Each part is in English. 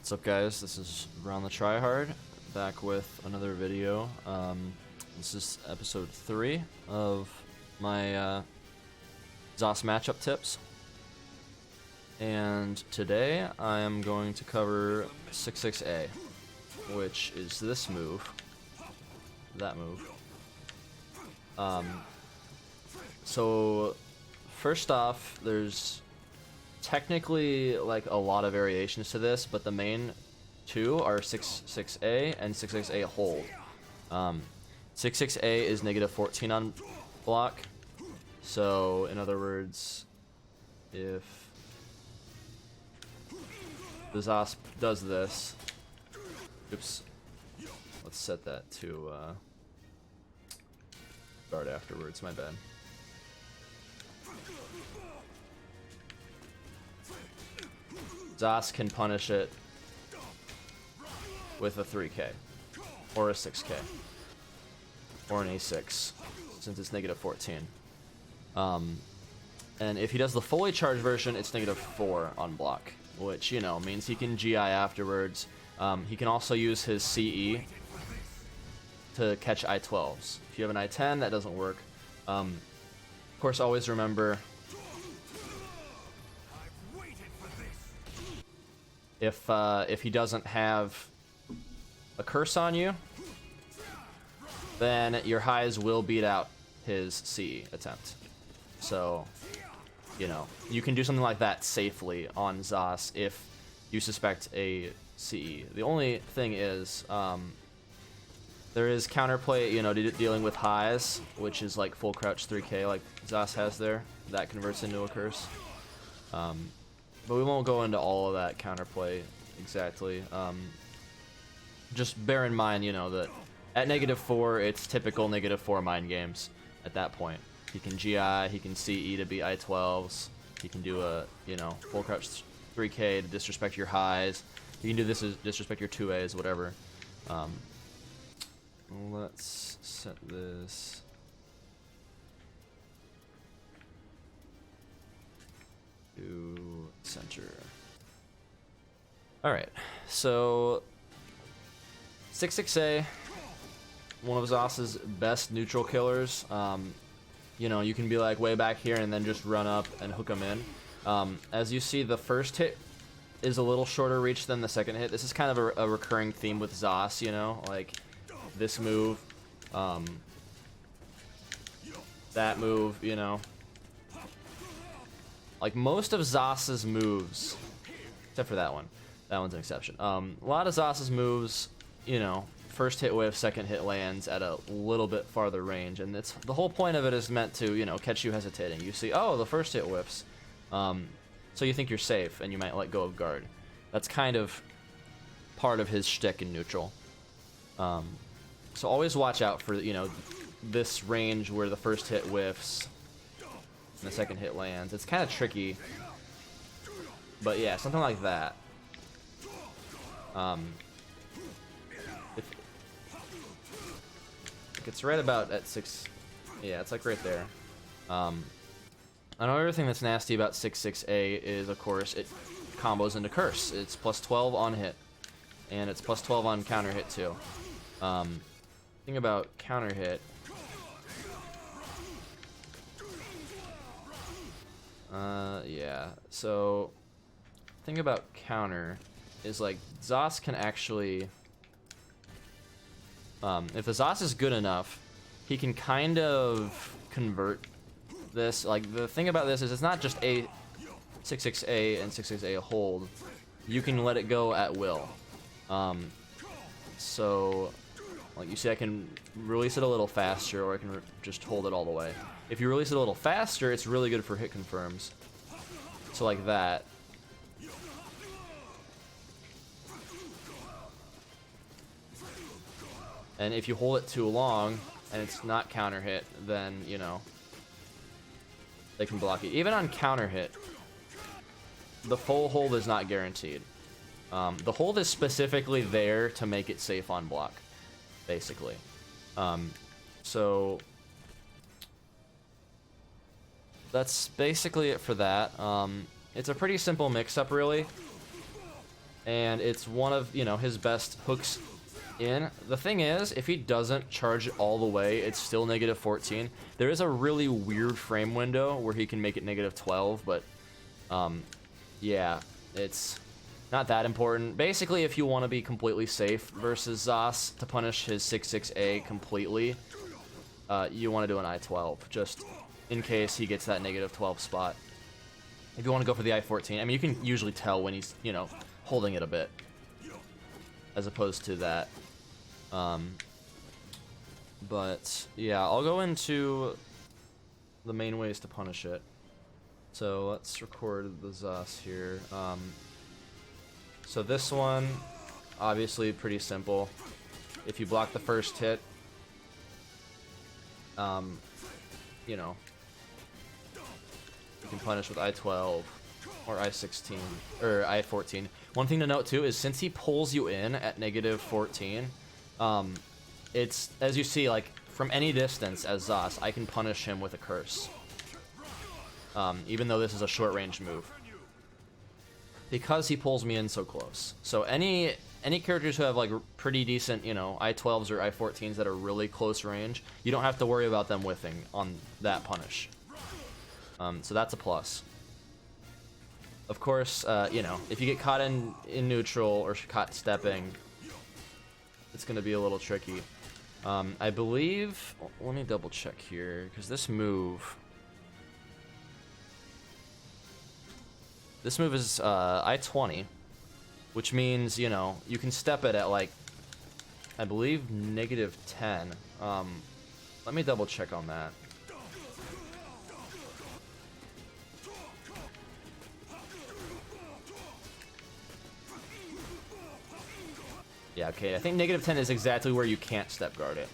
What's up, guys? This is RonTheTryhard, back with another video. This is episode 3 of my Zos matchup tips. And today I am going to cover 66A, which is this move. That move. So, first off, there's technically like a lot of variations to this, but the main two are 66A and 66A hold. 66A is -14 on block, so in other words, if the Zos does this, oops, let's set that to guard afterwards, my bad. Zos can punish it with a 3K, or a 6K, or an A6, since it's -14. And if he does the fully charged version, it's -4 on block, which, you know, means he can GI afterwards. He can also use his CE to catch I-12s. If you have an I-10, that doesn't work. Of course, always remember, if he doesn't have a curse on you, then your highs will beat out his CE attempt. So, you know, you can do something like that safely on Zos if you suspect a CE. The only thing is, there is counterplay, you know, dealing with highs, which is like full crouch 3K like Zos has there. That converts into a curse. But we won't go into all of that counterplay exactly. Just bear in mind, you know, that at -4, it's typical -4 mind games at that point. He can GI, he can CE to beat I-12s, he can do a, you know, full crouch 3K to disrespect your highs, you can do this to disrespect your 2As, whatever. Let's set this to center. Alright, so 66A, one of Zos's best neutral killers. You know, you can be like way back here and then just run up and hook him in. As you see, the first hit is a little shorter reach than the second hit. This is kind of a recurring theme with Zos, you know, like this move, that move, you know. Like most of Zos's moves, except for that one. That one's an exception. A lot of Zos's moves, you know, first hit whiff, second hit lands at a little bit farther range, and it's the whole point of it is meant to, you know, catch you hesitating. You see, oh, the first hit whiffs, so you think you're safe, and you might let go of guard. That's kind of part of his shtick in neutral. So always watch out for, you know, this range where the first hit whiffs and the second hit lands. It's kind of tricky, but yeah, something like that. If it's right about at 6, yeah, it's like right there. Another thing that's nasty about 66A is, of course, it combos into curse. It's +12 on hit, and it's +12 on counter hit too. Thing about counter hit, yeah, so thing about counter is like Zos can actually, if the Zos is good enough, he can kind of convert this. Like the thing about this is it's not just a 66A and 66A hold. You can let it go at will. So like you see, I can release it a little faster, or I can just hold it all the way. If you release it a little faster, it's really good for hit confirms. So like that. And if you hold it too long and it's not counter hit, then, you know, they can block it. Even on counter hit, the full hold is not guaranteed. The hold is specifically there to make it safe on block, basically. So that's basically it for that. It's a pretty simple mix-up, really. and it's one of, you know, his best hooks in. The thing is, if he doesn't charge it all the way, it's still negative 14. There is a really weird frame window where he can make it negative 12, but yeah, it's not that important. Basically, if you want to be completely safe versus Zas to punish his 6-6A completely, you want to do an I-12, just in case he gets that negative 12 spot. If you want to go for the I-14, I mean, you can usually tell when he's, you know, holding it a bit, as opposed to that. But yeah, I'll go into the main ways to punish it. So let's record the Zas here. So this one, obviously pretty simple. If you block the first hit, you know, you can punish with I-12 or I-16 or I-14. One thing to note too is since he pulls you in at negative 14, it's, as you see, like from any distance as Zas, I can punish him with a curse. Even though this is a short range move, because he pulls me in so close. So any characters who have like pretty decent, you know, I-12s or I-14s that are really close range, you don't have to worry about them whiffing on that punish. So that's a plus. Of course, you know, if you get caught in neutral or caught stepping, it's going to be a little tricky. I believe, let me double check here, because this move is I-20, which means, you know, you can step it at like, I believe, negative 10. Let me double check on that. Yeah, okay, I think negative 10 is exactly where you can't step guard it.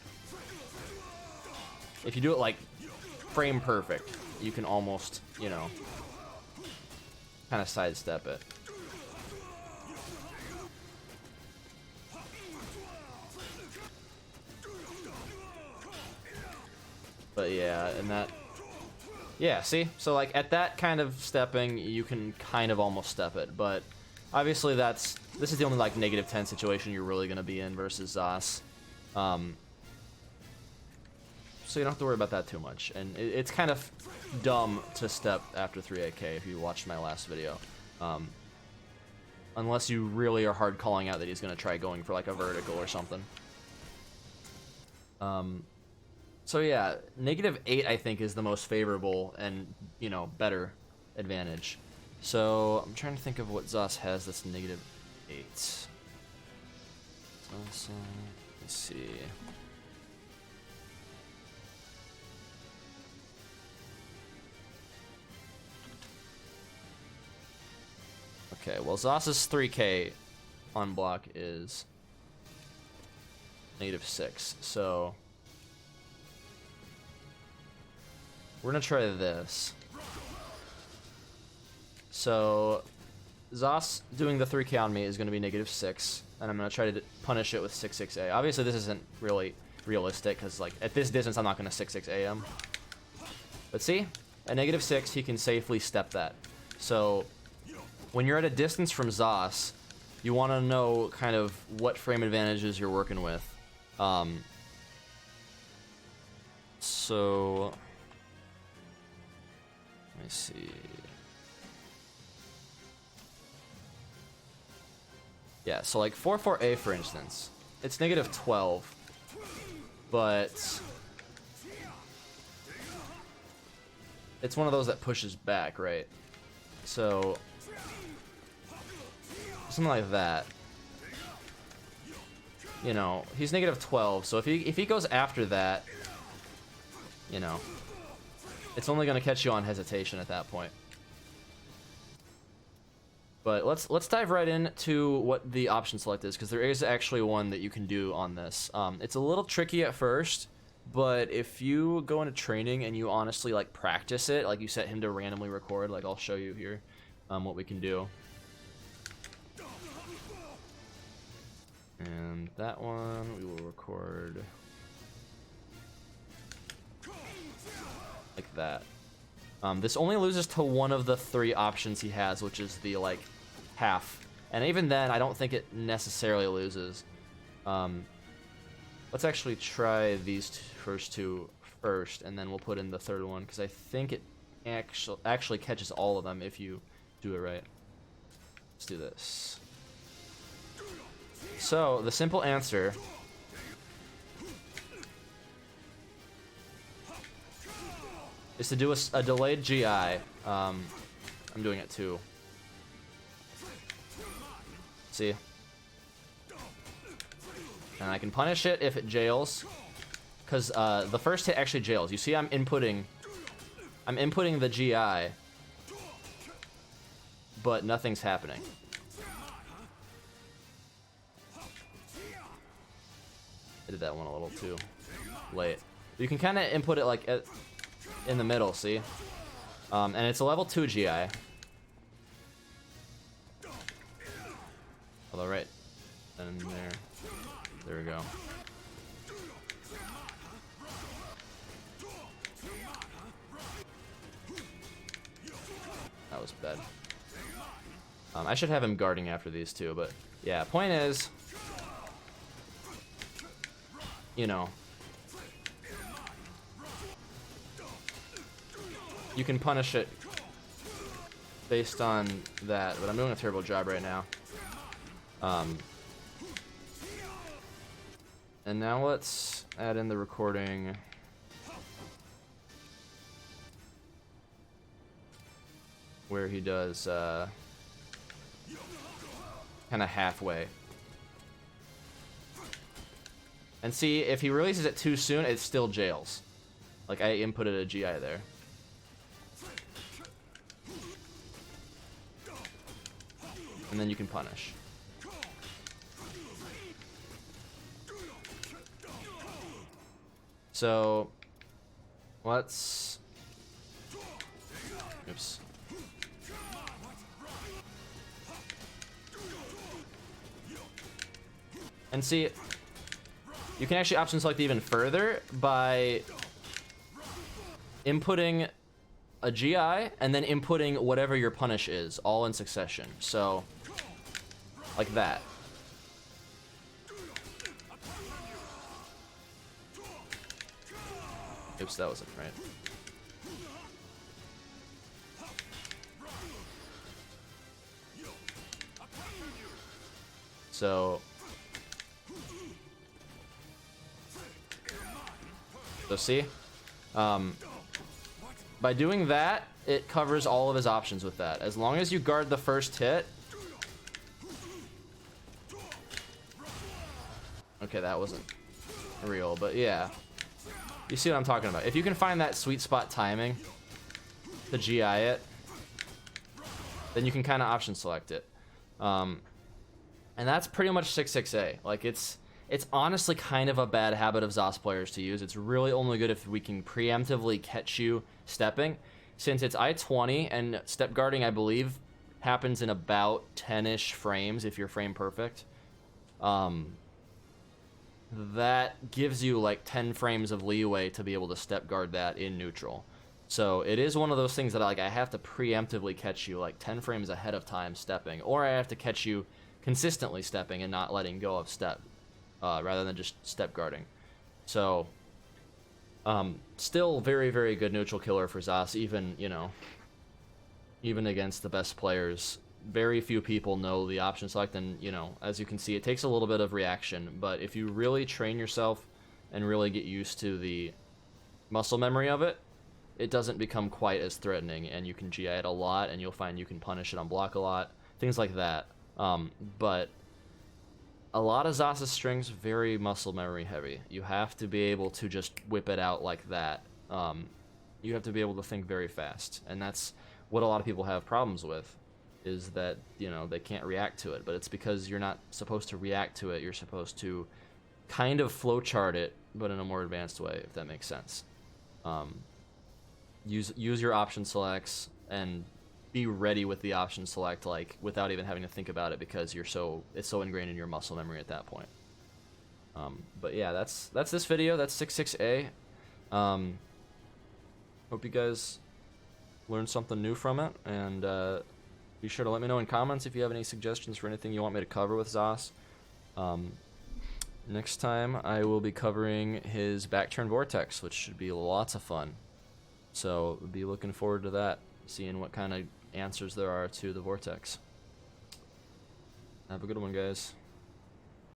If you do it like frame perfect, you can almost, you know, kind of sidestep it. But yeah, and that, yeah, see? So like at that kind of stepping, you can kind of almost step it, but obviously this is the only like negative 10 situation you're really going to be in versus Zas. So you don't have to worry about that too much. And it's kind of dumb to step after 3AK if you watched my last video. Unless you really are hard calling out that he's going to try going for like a vertical or something. So yeah, negative 8 I think is the most favorable and, you know, better advantage. So I'm trying to think of what Zas has that's negative 8. Let's see. Okay, well, Zas's 3K on block is negative 6, so we're gonna try this. So Zas doing the 3K on me is gonna be negative 6, and I'm gonna try to punish it with 6-6A. Obviously, this isn't really realistic because, like, at this distance, I'm not gonna 6-6A him. But see, at negative 6, he can safely step that. So when you're at a distance from Zas, you want to know kind of what frame advantages you're working with. So let me see. Yeah, so like 4-4A, for instance, it's negative 12, but it's one of those that pushes back, right? So something like that. You know, he's negative 12, so if he goes after that, you know, it's only going to catch you on hesitation at that point. But let's dive right into what the option select is, because there is actually one that you can do on this. It's a little tricky at first, but if you go into training and you honestly like practice it, like you set him to randomly record, like I'll show you here what we can do. And that one we will record like that. This only loses to one of the 3 options he has, which is the like half And even then, I don't think it necessarily loses. Let's actually try these first two first, and then we'll put in the third one, because I think it actually catches all of them if you do it right. Let's do this. So, the simple answer is to do a delayed GI. I'm doing it too. See? And I can punish it if it jails, because the first hit actually jails. You see, I'm inputting the GI, but nothing's happening. I did that one a little too late. You can kind of input it like in the middle, see? And it's a level 2 GI. Although right then there we go. That was bad. I should have him guarding after these two, but yeah, point is, you know, you can punish it based on that, but I'm doing a terrible job right now. And now let's add in the recording. Where he does kind of halfway. And see, if he releases it too soon, it still jails. Like, I inputted a GI there. And then you can punish. So, let's... Oops. And see, you can actually option select even further by inputting a GI and then inputting whatever your punish is, all in succession. So, like that. Oops, that wasn't right. So see, by doing that, it covers all of his options with that. As long as you guard the first hit. Okay, that wasn't real, but yeah. You see what I'm talking about. If you can find that sweet spot timing to GI it, then you can kind of option select it. And that's pretty much 6-6A. Like, it's honestly kind of a bad habit of Zos players to use. It's really only good if we can preemptively catch you stepping. Since it's I-20 and step guarding, I believe, happens in about 10-ish frames if you're frame perfect. That gives you like 10 frames of leeway to be able to step guard that in neutral. So it is one of those things that I have to preemptively catch you like 10 frames ahead of time stepping, or I have to catch you consistently stepping and not letting go of step, rather than just step guarding. So still very, very good neutral killer for Zos, even, you know, even against the best players. Very few people know the option select, and, you know, as you can see, it takes a little bit of reaction, but if you really train yourself and really get used to the muscle memory of it, it doesn't become quite as threatening, and you can GI it a lot, and you'll find you can punish it on block a lot, things like that. But a lot of Zos's strings very muscle memory heavy. You have to be able to just whip it out like that. You have to be able to think very fast, and that's what a lot of people have problems with, is that, you know, they can't react to it. But it's because you're not supposed to react to it. You're supposed to kind of flowchart it, but in a more advanced way, if that makes sense. Use your option selects and be ready with the option select, like, without even having to think about it, because it's so ingrained in your muscle memory at that point. But yeah, that's this video. That's 6-6A. Hope you guys learned something new from it, and be sure to let me know in comments if you have any suggestions for anything you want me to cover with Zos. Next time I will be covering his backturn vortex, which should be lots of fun. So be looking forward to that, seeing what kind of answers there are to the vortex. Have a good one, guys.